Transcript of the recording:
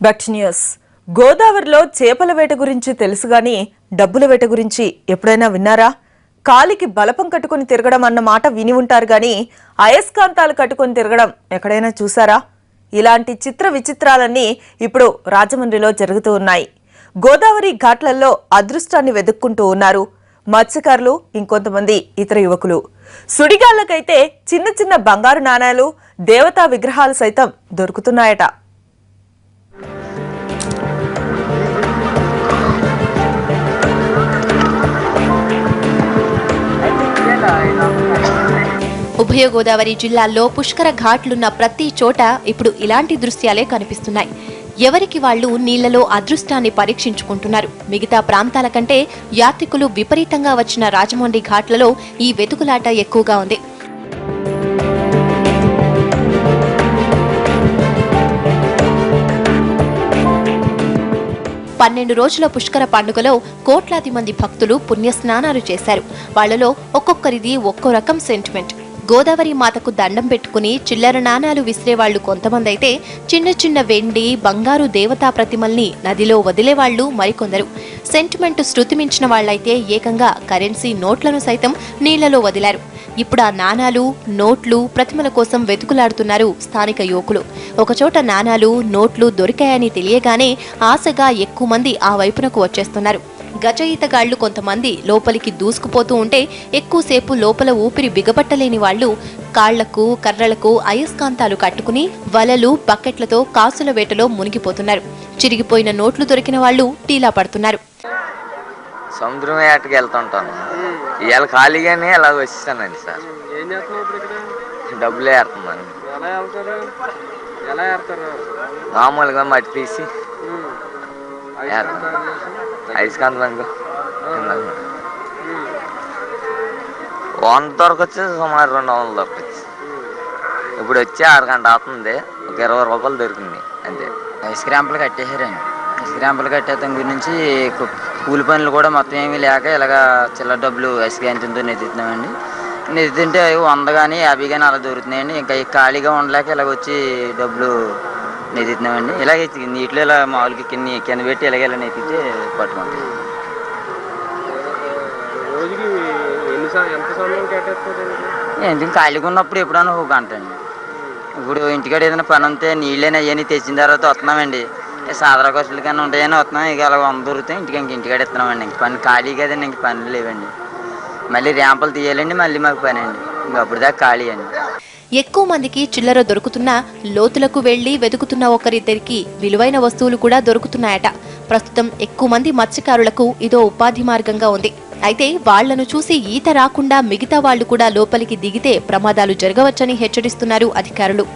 Back to news. గోదావరిలో చేపల వేట గురించి తెలుసు గాని డబ్బుల వేట గురించి ఎప్పుడైనా విన్నారా? కాలికి బలపం కట్టుకుని తిరగడం అన్న మాట విని ఉంటారు గాని అయస్కాంతాలు కట్టుకుని తిరగడం ఎక్కడైనా చూసారా? ఇలాంటి చిత్ర విచిత్రాలన్నీ ఇప్పుడు రాజమండ్రిలో జరుగుతూ ఉన్నాయి. గోదావరి ఘాట్లలో అదృష్టాన్ని వెతుక్కుంటూ ఉన్నారు మత్స్యకారులు, ఇంకొంతమంది ఇతర యువకులు. సుడిగాళ్లకైతే చిన్న చిన్న బంగారు నాణాలు, దేవతా విగ్రహాలు సైతం దొరుకుతున్నాయట. ఉభయ గోదావరి జిల్లాల్లో పుష్కర ఘాట్లున్న ప్రతి చోట ఇప్పుడు ఇలాంటి దృశ్యాలే కనిపిస్తున్నాయి. ఎవరికి వాళ్లు నీళ్లలో అదృష్టాన్ని పరీక్షించుకుంటున్నారు. మిగతా ప్రాంతాల కంటే యాత్రికులు విపరీతంగా వచ్చిన రాజమండ్రి ఘాట్లలో ఈ వెతుకులాట ఎక్కువగా ఉంది. పన్నెండు రోజుల పుష్కర పండుగలో కోట్లాది మంది భక్తులు పుణ్యస్నానాలు చేశారు. వాళ్లలో ఒక్కొక్కరిది ఒక్కో రకం సెంటిమెంట్. గోదావరి మాతకు దండం పెట్టుకుని చిల్లర నాణాలు విసిరేవాళ్లు కొంతమంది అయితే, చిన్న చిన్న వెండి, బంగారు దేవతా ప్రతిమల్ని నదిలో వదిలేవాళ్లు మరికొందరు. సెంటిమెంట్ శృతి మించిన వాళ్లైతే ఏకంగా కరెన్సీ నోట్లను సైతం నీళ్లలో వదిలారు. ఇప్పుడు ఆ నాణాలు, నోట్లు, ప్రతిమల కోసం వెతుకులాడుతున్నారు స్థానిక యువకులు. ఒకచోట నాణాలు, నోట్లు దొరికాయని తెలియగానే ఆశగా ఎక్కువ మంది ఆ వైపునకు వచ్చేస్తున్నారు. గజ ఈతగాళ్లు కొంతమంది లోపలికి దూసుకుపోతూ ఉంటే, ఎక్కువసేపు లోపల ఊపిరి బిగపట్టలేని వాళ్లు కాళ్లకు, కర్రలకు అయస్కాంతాలు కట్టుకుని వలలు, బకెట్లతో కాసుల వేటలో మునిగిపోతున్నారు. చిరిగిపోయిన నోట్లు దొరికిన వాళ్లు టీలా పడుతున్నారు. సముద్రం వేటకి వెళ్తుంటాను. ఇవాళ ఖాళీగానే అలా వచ్చేసానండి సార్. డబ్బులే ఏడుతున్నాను. మామూలుగా మట్టి తీసి అయస్కాంతం 100 దొరకొచ్చి సుమారు 200 దొరకొచ్చు. ఇప్పుడు వచ్చి 6 గంట అవుతుంది. ఒక 20 రూపాయలు దొరికింది అంతే. ఐస్క్రాంపులు కట్టేశారండి. ఐస్క్రాంపులు కట్టేయడం గురించి కూలి పనులు కూడా మొత్తం ఏమీ లేక ఇలాగా చిల్లర డబ్బులు ఐస్క్రాంతంతో నెత్తుతున్నామండి. నెత్తుంటే 100 కానీ 50 కానీ అలా దొరుకుతున్నాయండి. ఇంకా ఖాళీగా ఉండలేక ఇలాగ వచ్చి డబ్బులు నెత్తుతున్నామండి. ఇలాగే నీటిలో ఇలా మామూలుగా కింద పెట్టి ఇలాగ ఇలా నెత్తితే పట్టుకుంటాం. ఎందుకు ఖాళీగా ఉన్నప్పుడు ఎప్పుడైనా 1 గంట అండి. ఇప్పుడు ఇంటికాడ ఏదైనా పని ఉంటే నీళ్ళైనా అవన్నీ తెచ్చిన తర్వాత వస్తున్నామండి. సాధారణ ఖర్చులు కానీ ఉంటాయని వస్తున్నాం. ఇక అలా 100 దొరుకుతాయి. ఇంటికాడ ఇస్తున్నామండి. ఇంక పని ఖాళీ కదండి, ఇంక పనులు లేవండి. మళ్ళీ ర్యాంపులు తీయాలండి, మళ్ళీ మాకు పని అండి. ఇంక అప్పుడు దాకా ఖాళీ అండి. ఎక్కువ మందికి చిల్లర దొరుకుతున్నా లోతులకు వెళ్లి వెతుకుతున్న ఒకరిద్దరికి విలువైన వస్తువులు కూడా దొరుకుతున్నాయట. ప్రస్తుతం ఎక్కువ మంది మత్స్యకారులకు ఇదో ఉపాధి మార్గంగా ఉంది. అయితే వాళ్లను చూసి ఈత రాకుండా మిగతా వాళ్లు కూడా లోపలికి దిగితే ప్రమాదాలు జరగవచ్చని హెచ్చరిస్తున్నారు అధికారులు.